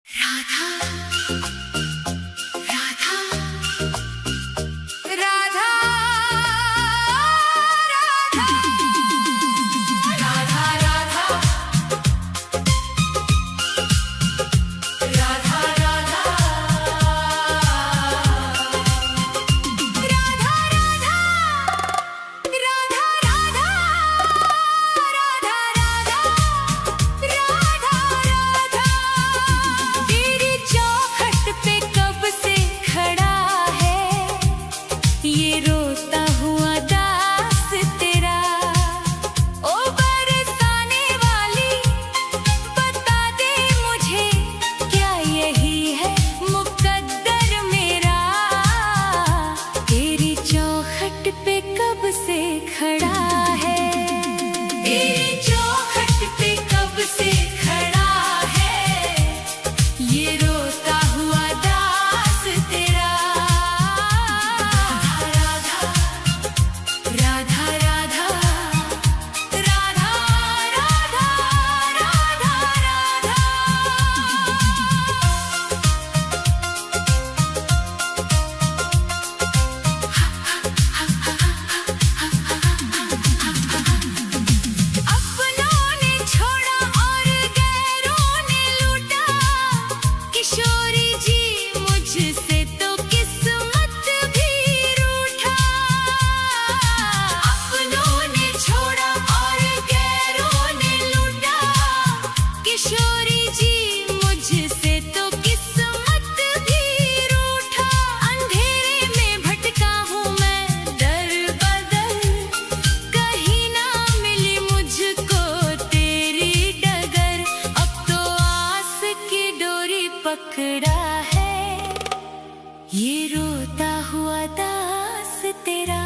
राधा राधा राधा राधा राधा राधा पकड़ा है ये रोता हुआ दास तेरा।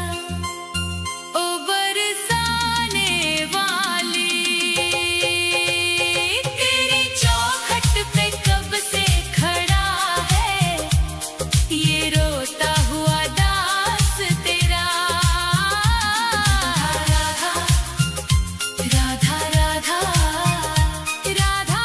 ओ बरसाने वाली तेरी चौखट पे कब से खड़ा है ये रोता हुआ दास तेरा। राधा राधा राधा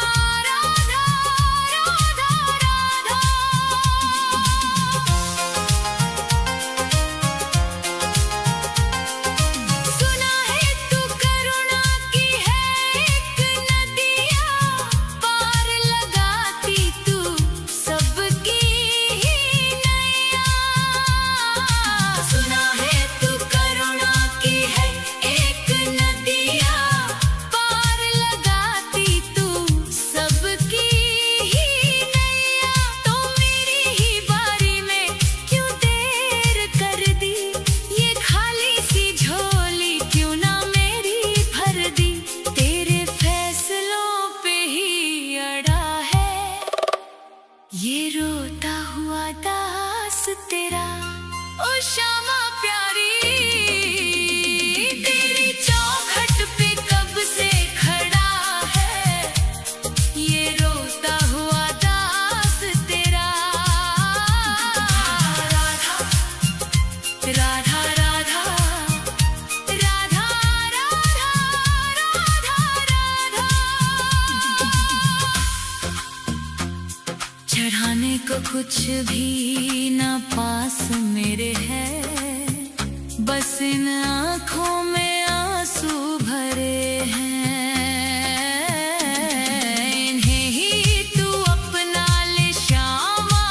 ये रोता हुआ दास तेरा। ओ श्यामा प्यारी तेरी चौखट पे कब से खड़ा है ये रोता हुआ दास तेरा। राधा राधा राधा राधा राधा राधा चढ़ाने को कुछ भी ना पास मेरे है बस इन आँखों में आंसू भरे हैं। इन्हें ही तू अपना ले श्यामा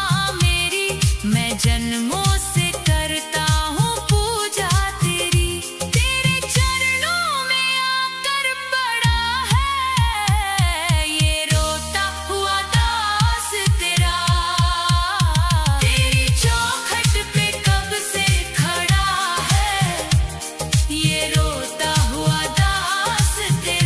मेरी मैं जन्मों से करता हूँ पूजा तेरी। तेरे चरणों में आकर पड़ा है ये रोता हुआ दास तेरा। तेरी चौखट पे कब से खड़ा है ये रोता हुआ दास तेरा।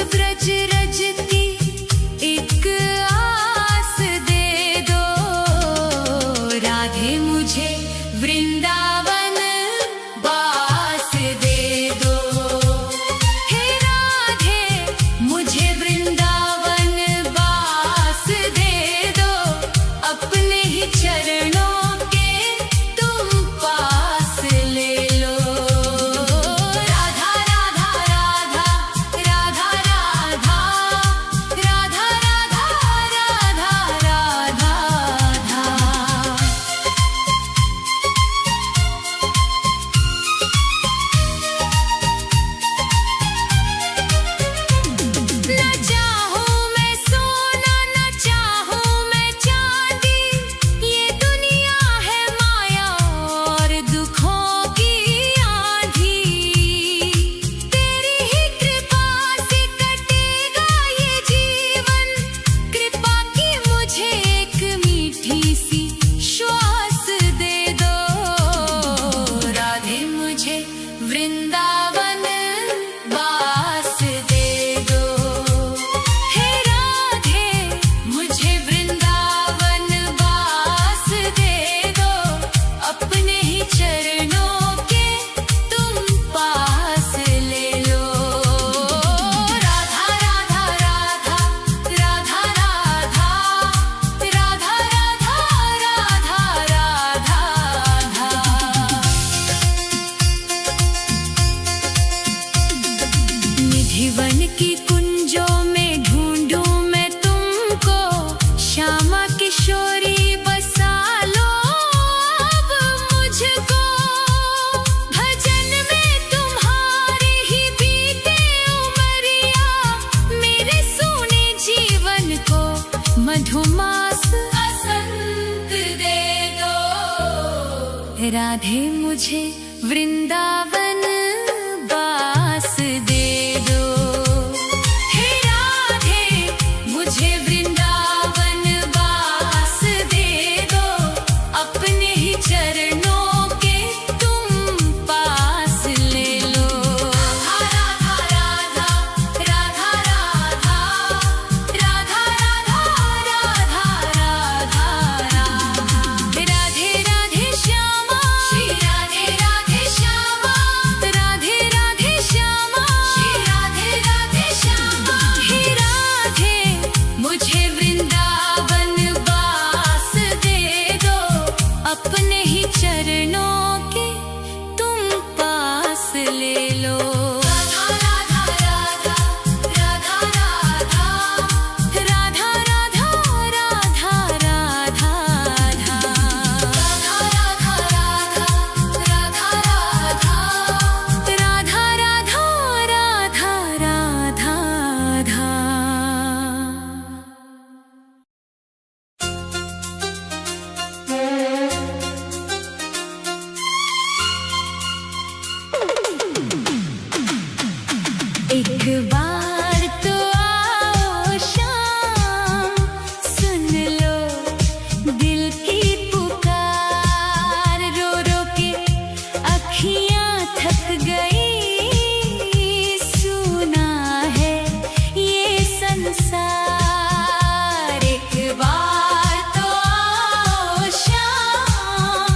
ब्रज रजती एक आस दे दो। राधे मुझे वृंदावन बास दे दो। हे राधे मुझे वृंदावन बास दे दो। अपने ही चरणों के तुम पास ले लो। राधा राधा राधा राधा राधा राधा राधा राधा राधा राधा। न चाहूं मैं सोना न चाहूं मैं चांदी, ये दुनिया है माया और दुखों की आंधी। तेरी ही कृपा से कटेगा ये जीवन। कृपा की मुझे एक मीठी सी श्वास दे दो। राधे मुझे वृंदावन बास दे दो। हे राधे मुझे वृंदावन बास दे दो। अपने ही चरणों के तुम पास ले लो। राधा राधा राधा राधा राधा राधा राधा राधा राधा। निधिवन की कुंजों में ढूंढूं मैं तुमको। श्यामा किशोरी बसा लो अब मुझको। भजन में तुम्हारी ही बीते उमरिया। मेरे सोने जीवन को मधुमास बसंत दे दो। राधे मुझे वृंदावन बास दे दो। हे राधे मुझे वृंदावन बास दे दो। अपने ही चरणों के तुम पास ले लो। राधा राधा राधा राधा राधा राधा राधा राधा राधा। राधे राधे श्यामा श्री राधे राधे श्यामा। राधे राधे श्यामा श्री राधे राधे श्यामा। हे राधे मुझे वृंदावन बास दे दो। अपने ही चरणों के तुम पास ले लो। राधा राधा राधा राधा राधा राधा राधा राधा राधा राधा राधा राधा राधा राधा राधा। एक बार तो आओ शाम, सुन लो दिल की पुकार। रो रो के अखियां थक गई, सुना है ये संसार। एक बार तो आओ शाम,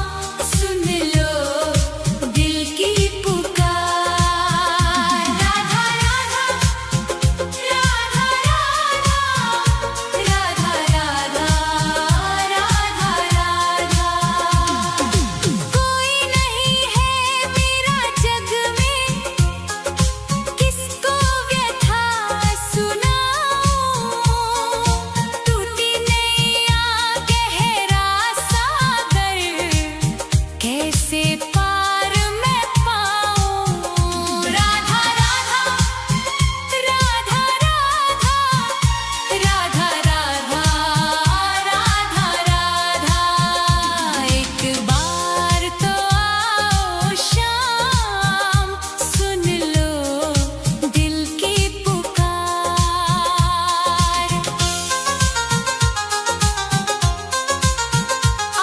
सुन लो दिल की पुकार। राधा राधा राधा राधा राधा राधा राधा। कोई नहीं है मेरा जग में, किसको व्यथा सुनाऊं। टूटी नैया गहरा सागर, कैसे पार मैं पाऊं। राधा राधा राधा राधा राधा राधा राधा। एक बार तो आओ शाम, सुन लो दिल की पुकार।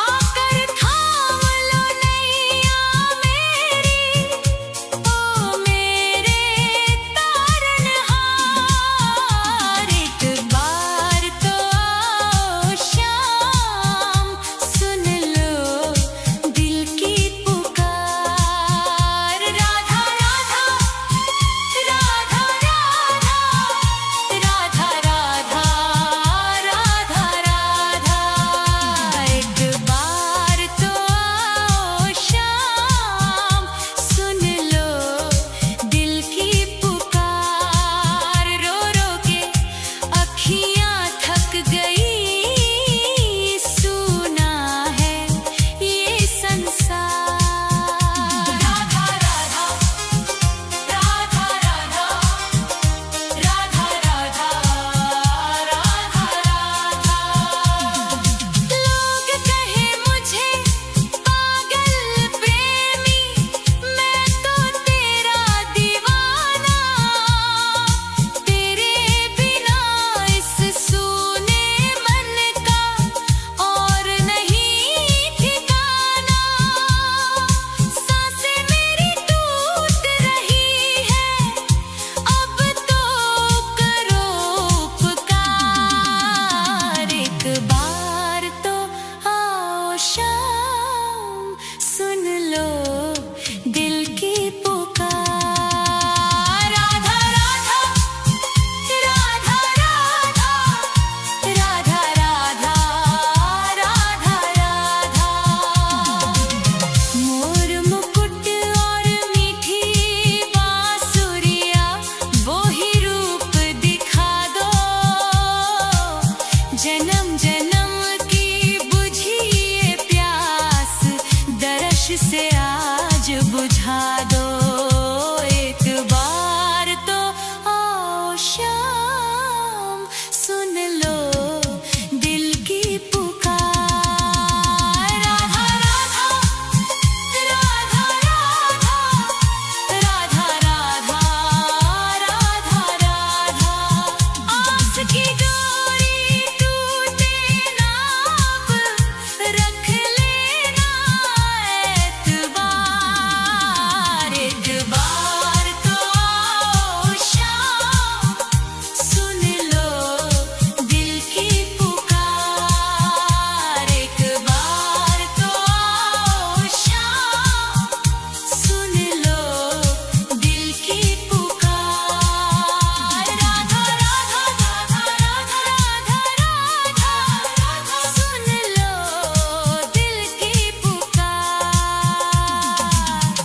आकर थाम लो नैया आज बुझा दो एक बार तो आओ शाम सुन लो दिल की पुकार राधा राधा राधा राधा राधा राधा राधा आस की डोरी टूटे ना अब रख लेना एतबार एक बार तो आओ शाम सुन लो दिल की पुकार एक बार तो आओ शाम सुन लो दिल की पुकार राधा राधा राधा राधा राधा राधा सुन लो दिल की पुकार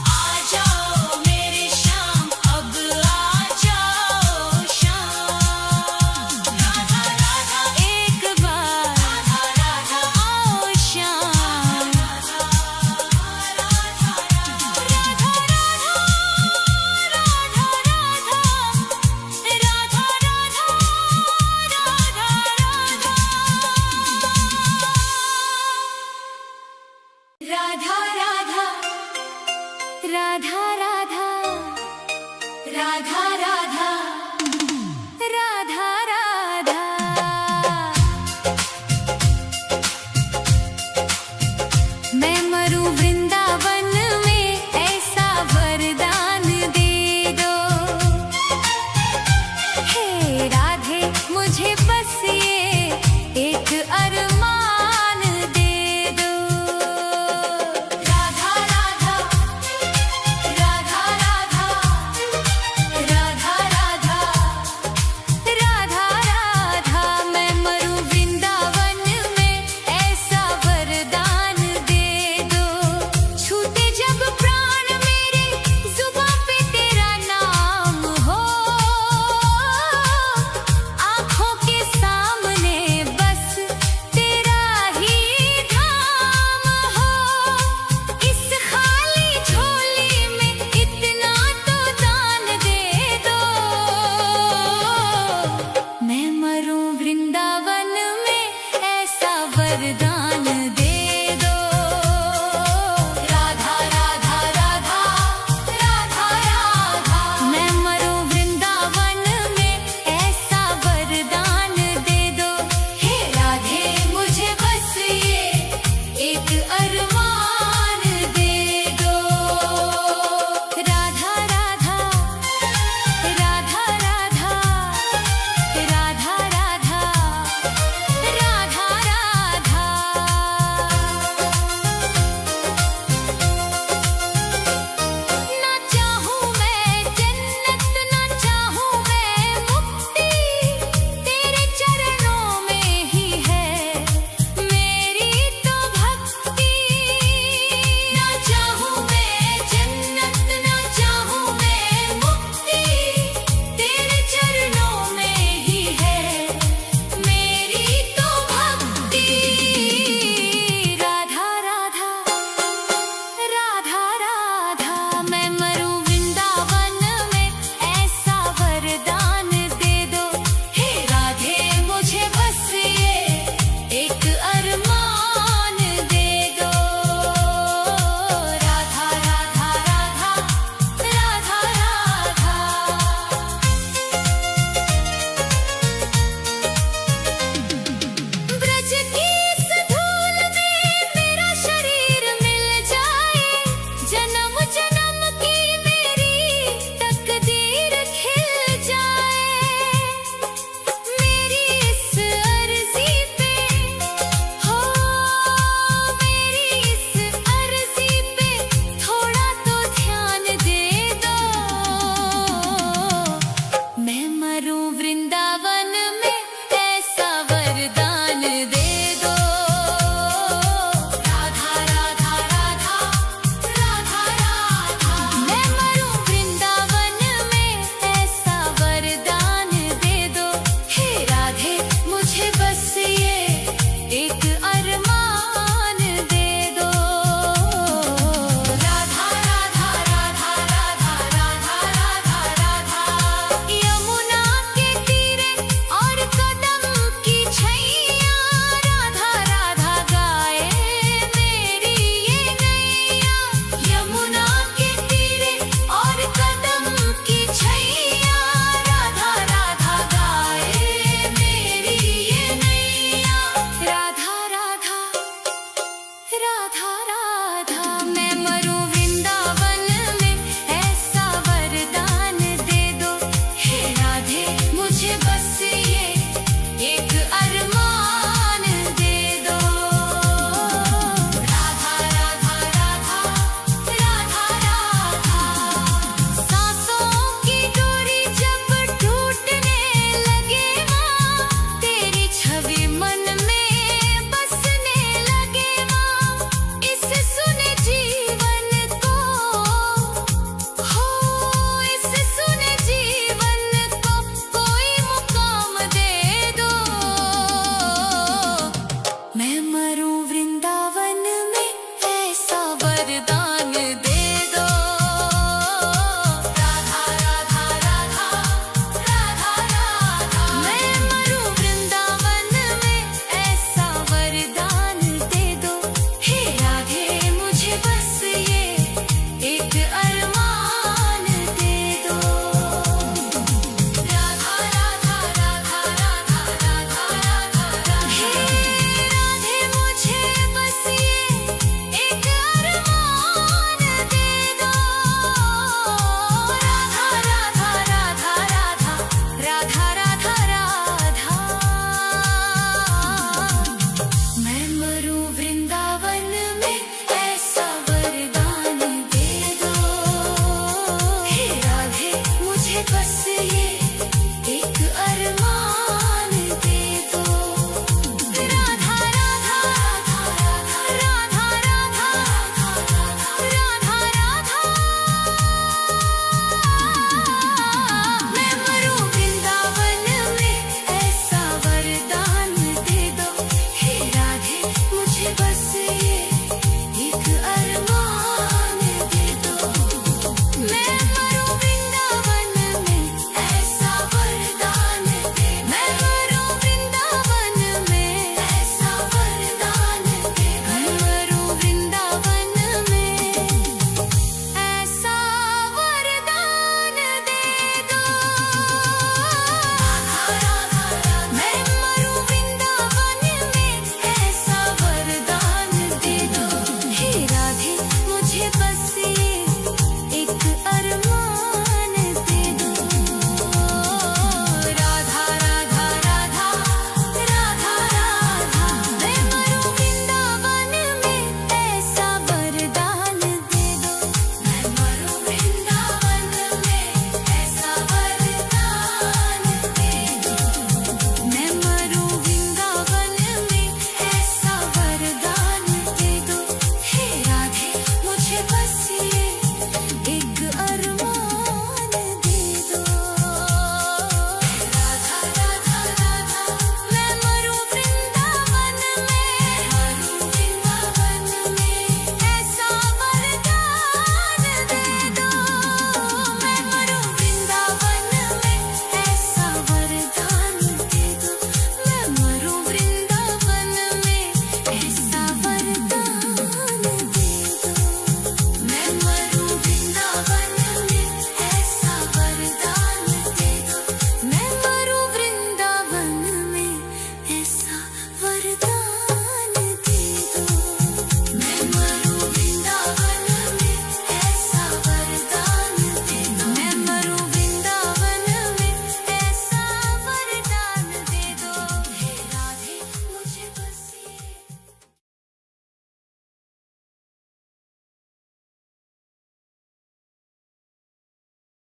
आ जाओ मेरे शाम अब आ जाओ शाम राधा राधा एक बार राधा राधा आओ शाम राधा राधा राधा राधा राधा राधा